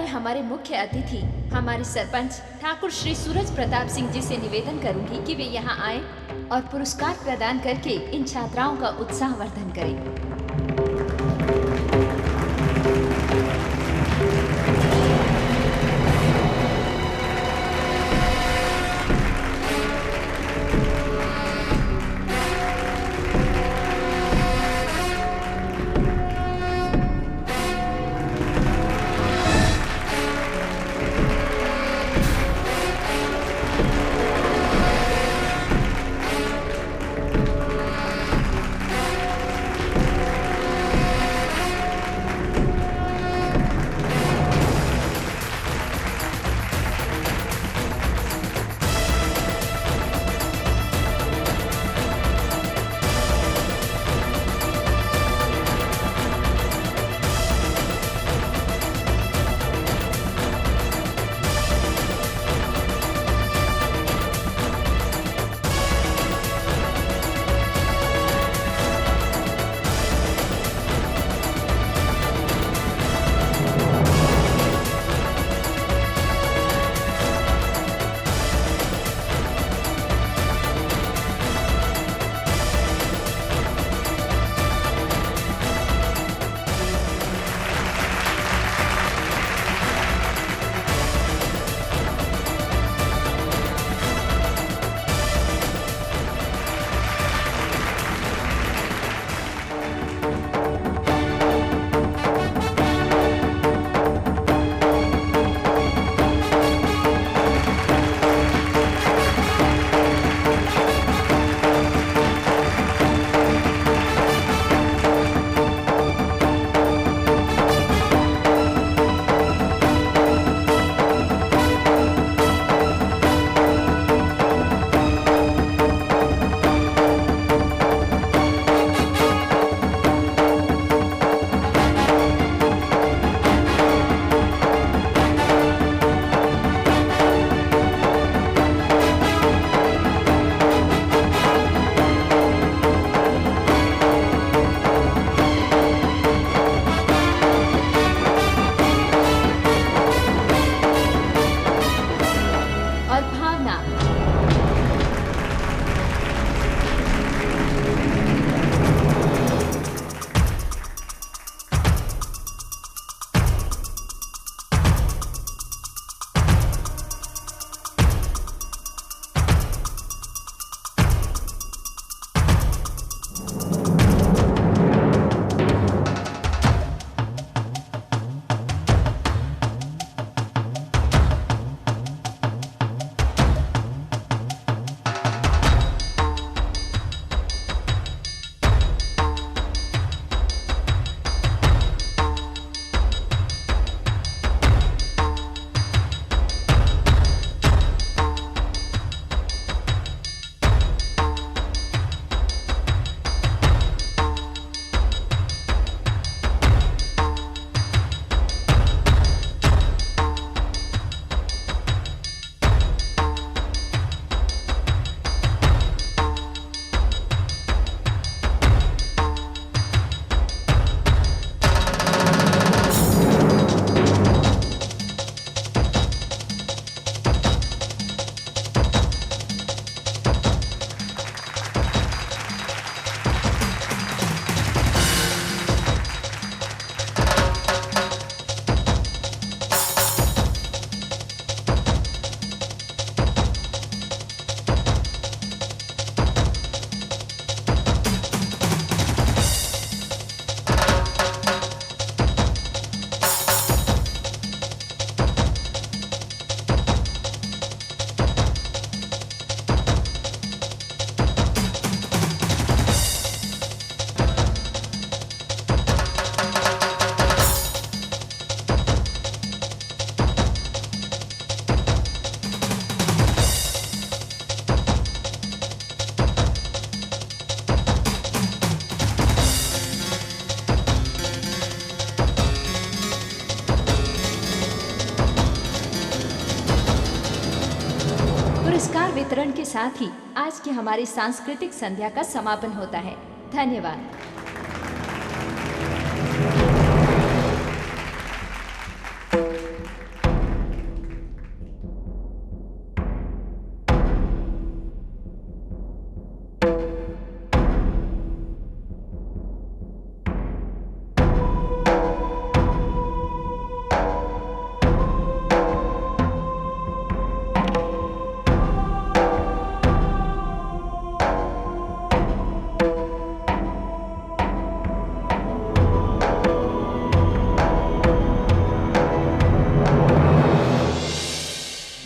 मैं हमारे मुख्य अतिथि हमारे सरपंच ठाकुर श्री सूरज प्रताप सिंह जी से निवेदन करूंगी कि वे यहाँ आए और पुरस्कार प्रदान करके इन छात्राओं का उत्साहवर्धन करें। पुरस्कार वितरण के साथ ही आज की हमारी सांस्कृतिक संध्या का समापन होता है। धन्यवाद।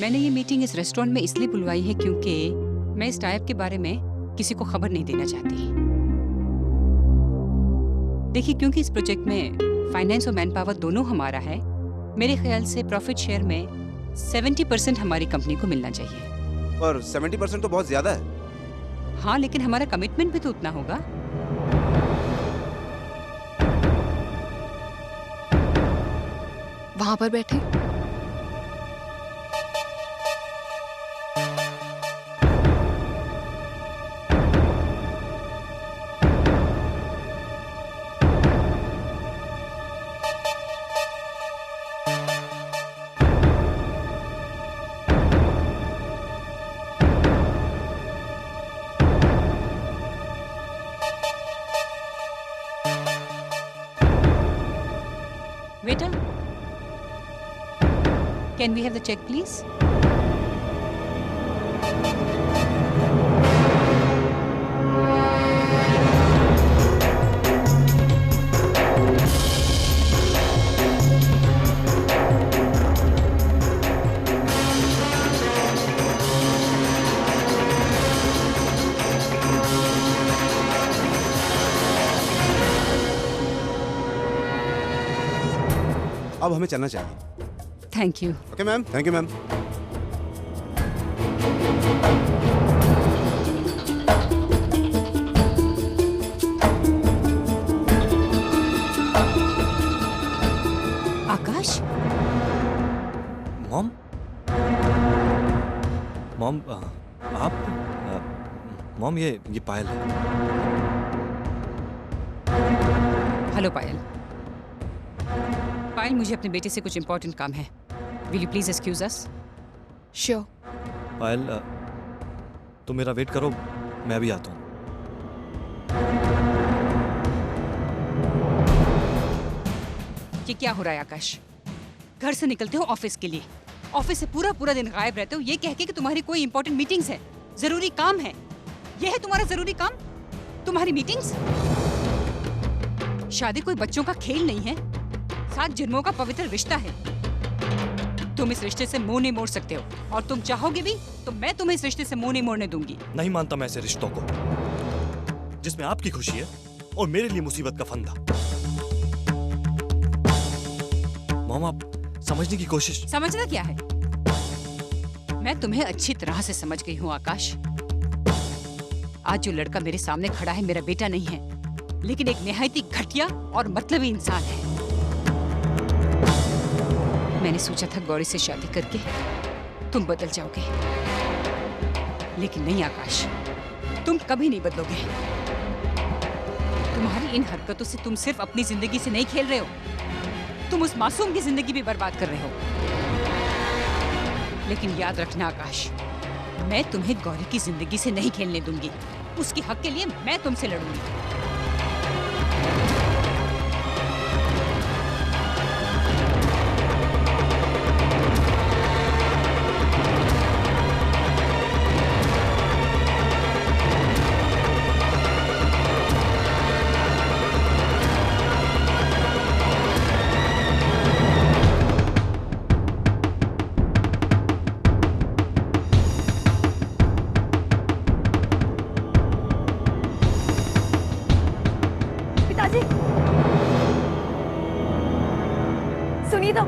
मैंने ये मीटिंग इस रेस्टोरेंट में इसलिए बुलवाई है क्योंकि मैं इस टाइप के बारे में किसी को खबर नहीं देना चाहती। देखिए, क्योंकि इस प्रोजेक्ट में फाइनेंस और मैन पावर दोनों हमारा है, मेरे ख्याल से प्रॉफिट शेयर में 70% हमारी कंपनी को मिलना चाहिए। और 70% तो बहुत ज्यादा है। हाँ, लेकिन हमारा कमिटमेंट भी तो उतना होगा। वहां पर बैठे। Waiter, can we have the check, please? अब हमें चलना चाहिए। Thank you. Okay ma'am, thank you ma'am. Akash, mom mom आप मॉम ये पायल है। हेलो पायल। पायल, मुझे अपने बेटे से कुछ इंपॉर्टेंट काम है। Will you please excuse us? Sure. Payal तुम मेरा वेट करो, मैं भी आता हूँ। ये क्या हो रहा है आकाश? घर से निकलते हो ऑफिस के लिए, ऑफिस से पूरा पूरा दिन गायब रहते हो ये कह के कि तुम्हारी कोई इंपॉर्टेंट मीटिंग्स है, जरूरी काम है। ये है तुम्हारा जरूरी काम, तुम्हारी मीटिंग्स? शादी कोई बच्चों का खेल नहीं है, 7 जन्मों का पवित्र रिश्ता है। तुम इस रिश्ते से मुंह नहीं मोड़ सकते हो, और तुम चाहोगे भी तो मैं तुम्हें इस रिश्ते से मुंह नहीं मोड़ने दूंगी। नहीं मानता मैं ऐसे रिश्तों को जिसमें आपकी खुशी है और मेरे लिए मुसीबत का फंदा। मॉम आप समझने की कोशिश। समझना क्या है? मैं तुम्हें अच्छी तरह से समझ गई हूँ आकाश। आज जो लड़का मेरे सामने खड़ा है मेरा बेटा नहीं है, लेकिन एक निहायती घटिया और मतलबी इंसान है। मैंने सोचा था गौरी से शादी करके तुम बदल जाओगे, लेकिन नहीं आकाश, तुम कभी नहीं बदलोगे। तुम्हारी इन हरकतों से तुम सिर्फ अपनी जिंदगी से नहीं खेल रहे हो, तुम उस मासूम की जिंदगी भी बर्बाद कर रहे हो। लेकिन याद रखना आकाश, मैं तुम्हें गौरी की जिंदगी से नहीं खेलने दूंगी। उसके हक के लिए मैं तुमसे लड़ूंगी। सुनिए तो।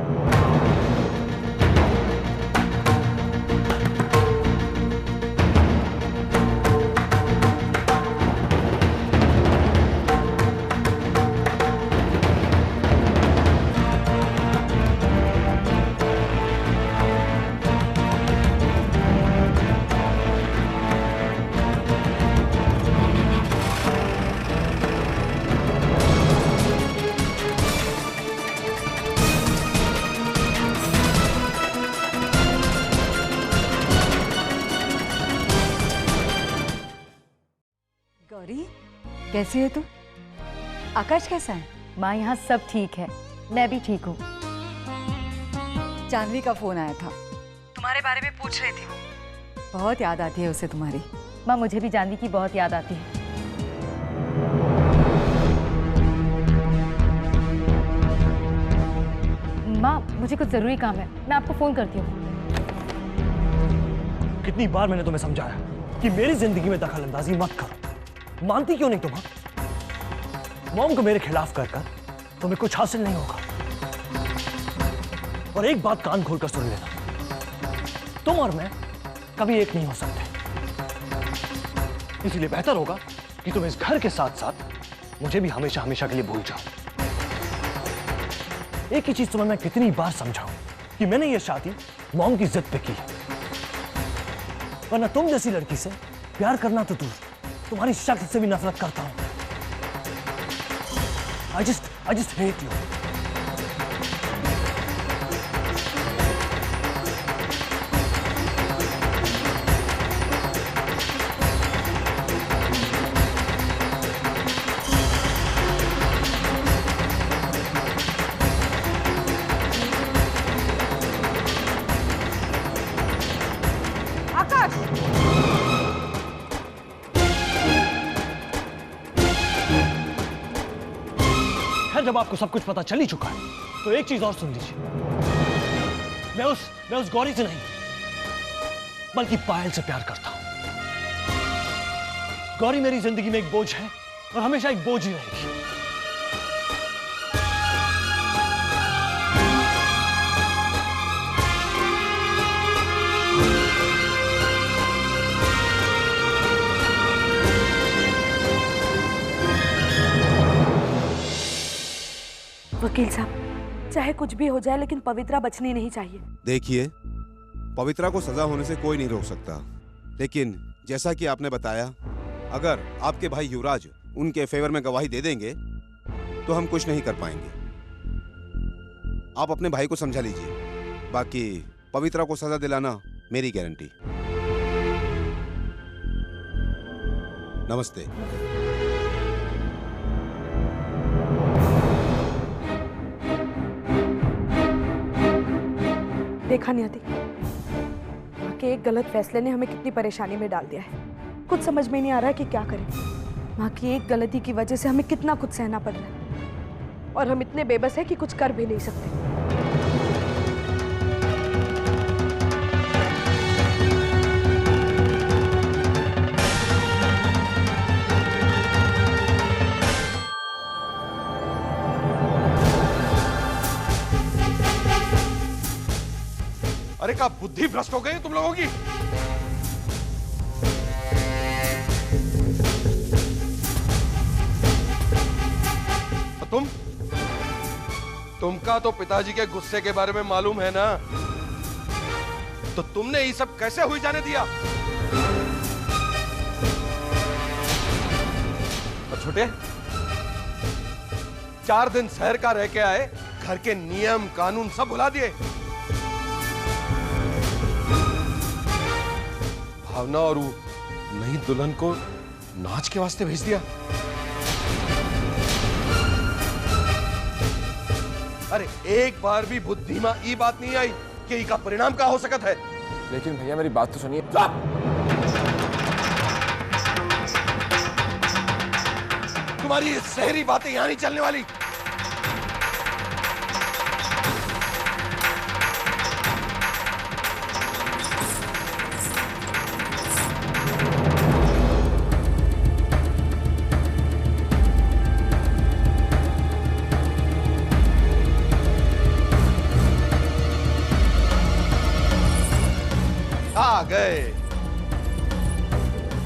गौरी, कैसी है तू? आकाश कैसा है? माँ, यहाँ सब ठीक है, मैं भी ठीक हूँ। जानवी का फोन आया था, तुम्हारे बारे में पूछ रही थी वो। बहुत याद आती है उसे तुम्हारी। माँ, मुझे भी जानवी की बहुत याद आती है। माँ, मुझे कुछ जरूरी काम है, मैं आपको फोन करती हूँ। कितनी बार मैंने तुम्हें समझाया कि मेरी जिंदगी में दखल अंदाजी मत करो, मानती क्यों नहीं तुम? मॉम को मेरे खिलाफ कर कर तुम्हें कुछ हासिल नहीं होगा। और एक बात कान खोलकर सुन लेना, तुम और मैं कभी एक नहीं हो सकते। इसलिए बेहतर होगा कि तुम इस घर के साथ साथ मुझे भी हमेशा हमेशा के लिए भूल जाओ। एक ही चीज तुम्हें मैं कितनी बार समझाऊं कि मैंने ये शादी मॉम की जिद पे की है, वरना तुम जैसी लड़की से प्यार करना तो दूर, तुम्हारी शक्ल से भी नफरत करता हूं। I just hate you. आकाश, जब आपको सब कुछ पता चल ही चुका है तो एक चीज और सुन लीजिए। मैं उस गौरी से नहीं बल्कि पायल से प्यार करता हूं। गौरी मेरी जिंदगी में एक बोझ है और हमेशा एक बोझ ही रहेगी। वकील साहब, चाहे कुछ भी हो जाए लेकिन पवित्रा बचनी नहीं चाहिए। देखिए, पवित्रा को सजा होने से कोई नहीं रोक सकता, लेकिन जैसा कि आपने बताया, अगर आपके भाई युवराज उनके फेवर में गवाही दे देंगे तो हम कुछ नहीं कर पाएंगे। आप अपने भाई को समझा लीजिए, बाकी पवित्रा को सजा दिलाना मेरी गारंटी। नमस्ते। देखा नियति, माँ के एक गलत फैसले ने हमें कितनी परेशानी में डाल दिया है। कुछ समझ में नहीं आ रहा है कि क्या करें। माँ की एक गलती की वजह से हमें कितना कुछ सहना पड़ रहा है और हम इतने बेबस हैं कि कुछ कर भी नहीं सकते। अरे क्या बुद्धि भ्रष्ट हो गई तुम लोगों की? तुमका तो पिताजी के गुस्से के बारे में मालूम है ना, तो तुमने ये सब कैसे हुई जाने दिया? और छोटे 4 दिन शहर का रह के आए, घर के नियम कानून सब भुला दिए। भावना और वो नई दुल्हन को नाच के वास्ते भेज दिया। अरे एक बार भी बुद्धि में ये बात नहीं आई कि इसका परिणाम क्या हो सकता है। लेकिन भैया मेरी बात तो सुनिए। तुम्हारी ये शहरी बातें यहां नहीं चलने वाली।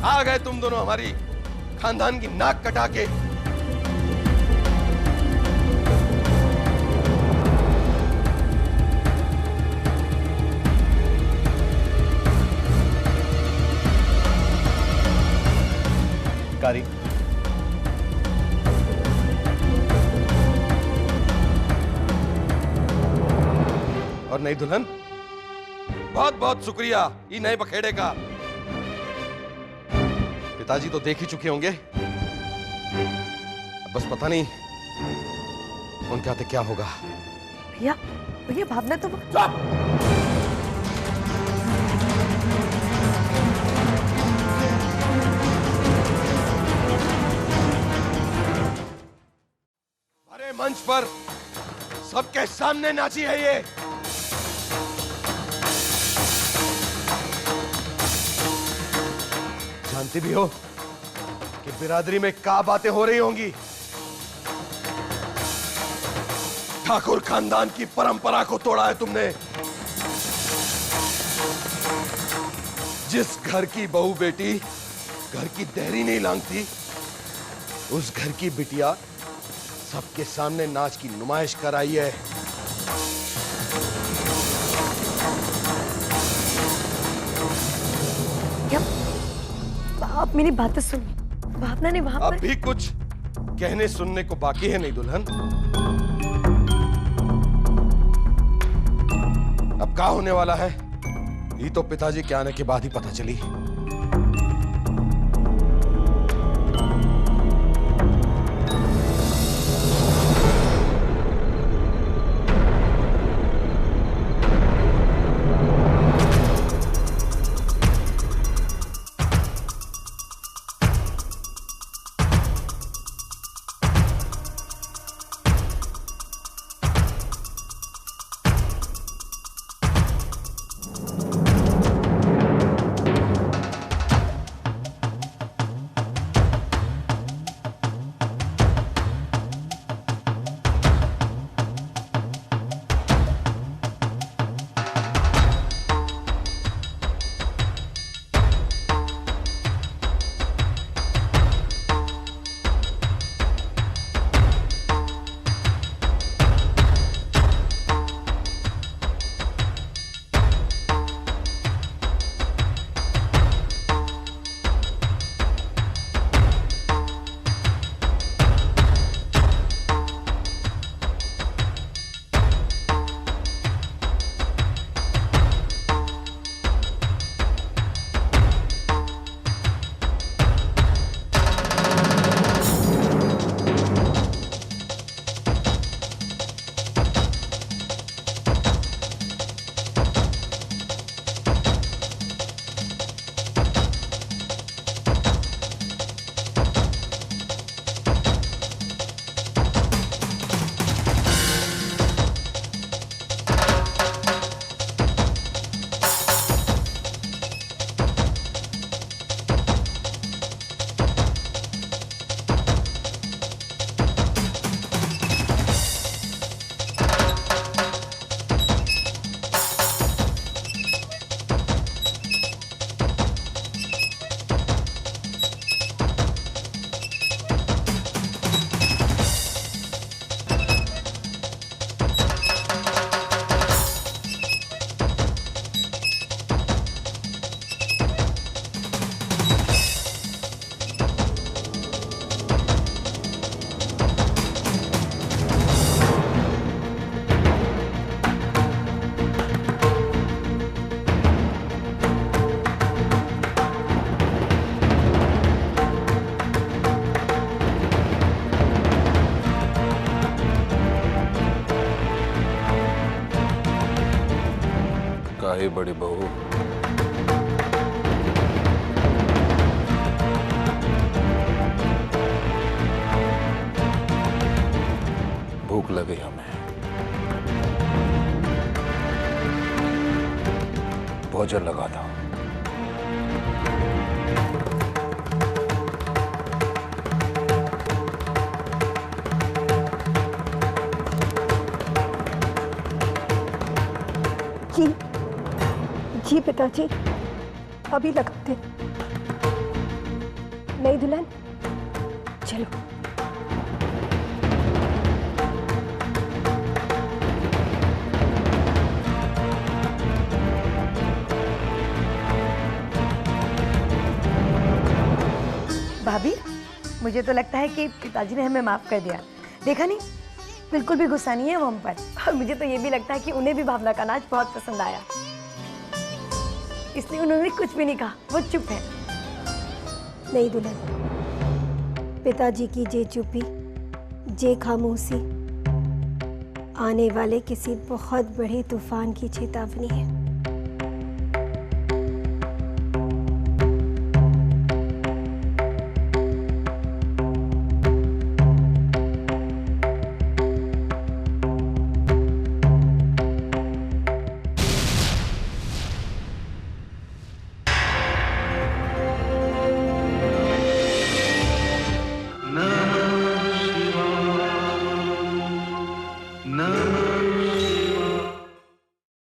आ गए तुम दोनों हमारी खानदान की नाक कटा के। कारी, और नई दुल्हन, बहुत बहुत शुक्रिया ये नए बखेड़े का। पिताजी तो देख ही चुके होंगे, अब बस पता नहीं उनके हाथ क्या होगा। भैया, भैया भावना तो अरे मंच पर सबके सामने नाची है ये। जानती भी हो कि बिरादरी में क्या बातें हो रही होंगी। ठाकुर खानदान की परंपरा को तोड़ा है तुमने। जिस घर की बहू बेटी घर की देहरी नहीं लांघती, उस घर की बिटिया सबके सामने नाच की नुमाइश कर आई है। आप मेरी बातें सुनिए। भावना ने वहां पर अब भी कुछ कहने सुनने को बाकी है नहीं दुल्हन। अब क्या होने वाला है ये तो पिताजी के आने के बाद ही पता चली। काहे बड़ी बहू, भूख लगी हमें, भोजन लगा था। जी पिताजी, अभी लगाते। नहीं दुल्हन, चलो। भाभी, मुझे तो लगता है कि पिताजी ने हमें माफ कर दिया। देखा नहीं, बिल्कुल भी गुस्सा नहीं है वो हम पर। और मुझे तो ये भी लगता है कि उन्हें भी भावना का नाच बहुत पसंद आया, इसलिए उन्होंने कुछ भी नहीं कहा, वो चुप है। नहीं दुल्हन, पिताजी की जे चुप्पी, जे खामोशी आने वाले किसी बहुत बड़े तूफान की चेतावनी है।